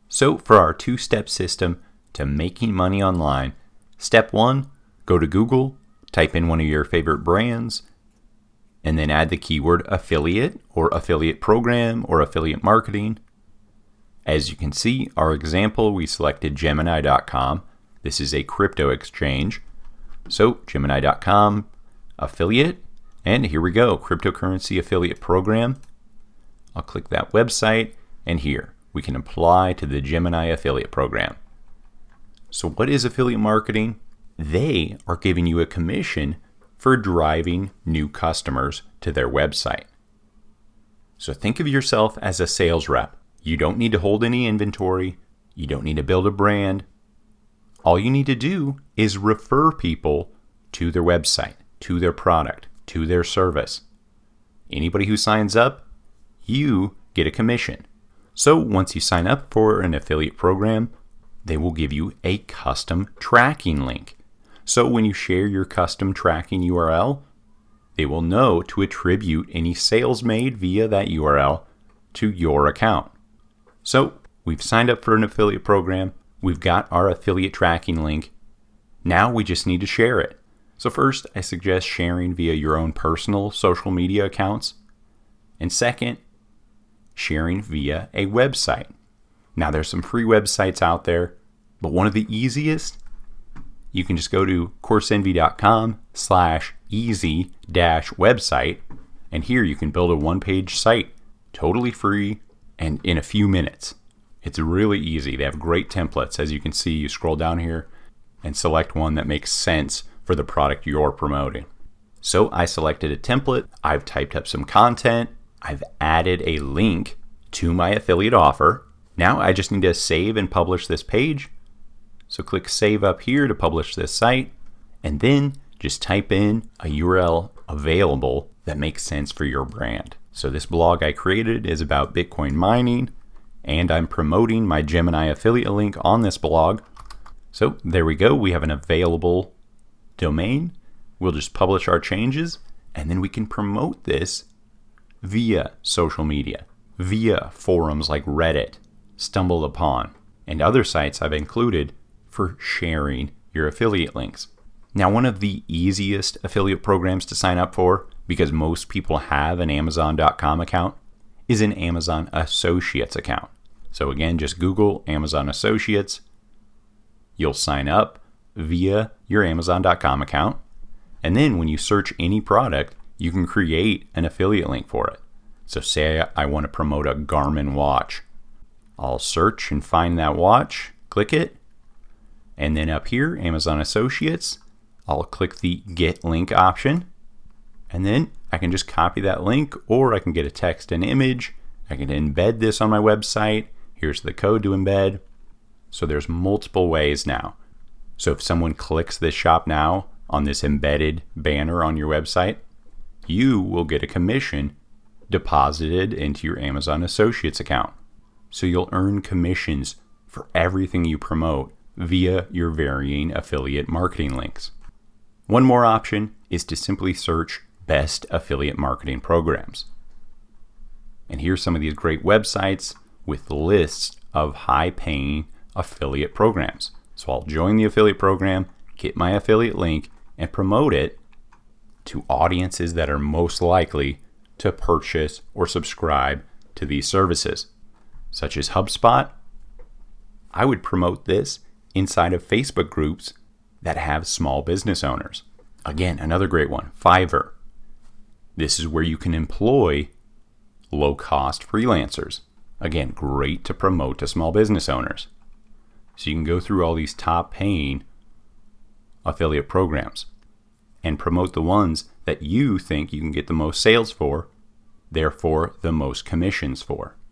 So for our two-step system to making money online, step 1, go to Google, type in one of your favorite brands, and then add the keyword affiliate or affiliate program or affiliate marketing. As you can see, our example, we selected Gemini.com. This is a crypto exchange. So Gemini.com, affiliate, and here we go, cryptocurrency affiliate program. I'll click that website, and here we can apply to the Gemini affiliate program. So what is affiliate marketing? They are giving you a commission for driving new customers to their website. So think of yourself as a sales rep. You don't need to hold any inventory. You don't need to build a brand. All you need to do is refer people to their website, to their product, to their service. Anybody who signs up, you get a commission. So once you sign up for an affiliate program, they will give you a custom tracking link. So when you share your custom tracking URL, they will know to attribute any sales made via that URL to your account. So we've signed up for an affiliate program. We've got our affiliate tracking link. Now we just need to share it. So first, I suggest sharing via your own personal social media accounts. And second, sharing via a website. Now there's some free websites out there, but one of the easiest, you can just go to Coursenvy.com/easy-website, and here you can build a one-page site totally free and in a few minutes. It's really easy. They have great templates. As you can see, you scroll down here and select one that makes sense for the product you're promoting. So I selected a template. I've typed up some content. I've added a link to my affiliate offer. Now I just need to save and publish this page. So click Save up here to publish this site, and then just type in a URL available that makes sense for your brand. So this blog I created is about Bitcoin mining, and I'm promoting my Gemini affiliate link on this blog. So there we go. We have an available domain. We'll just publish our changes, and then we can promote this via social media, via forums like Reddit, Stumble Upon, and other sites I've included for sharing your affiliate links. Now, one of the easiest affiliate programs to sign up for, because most people have an Amazon.com account, is an Amazon Associates account. So again, just Google Amazon Associates. You'll sign up via your Amazon.com account. And then when you search any product, you can create an affiliate link for it. So say I want to promote a Garmin watch. I'll search and find that watch, click it, and then up here, Amazon Associates, I'll click the Get Link option, and then I can just copy that link, or I can get a text and image. I can embed this on my website. Here's the code to embed. So there's multiple ways now. So if someone clicks this Shop Now on this embedded banner on your website, you will get a commission deposited into your Amazon Associates account. So you'll earn commissions for everything you promote via your varying affiliate marketing links. One more option is to simply search best affiliate marketing programs. And here's some of these great websites with lists of high-paying affiliate programs. So I'll join the affiliate program, get my affiliate link, and promote it to audiences that are most likely to purchase or subscribe to these services, such as HubSpot. I would promote this inside of Facebook groups that have small business owners. Again, another great one, Fiverr. This is where you can employ low-cost freelancers. Again, great to promote to small business owners. So you can go through all these top-paying affiliate programs and promote the ones that you think you can get the most sales for, therefore the most commissions for.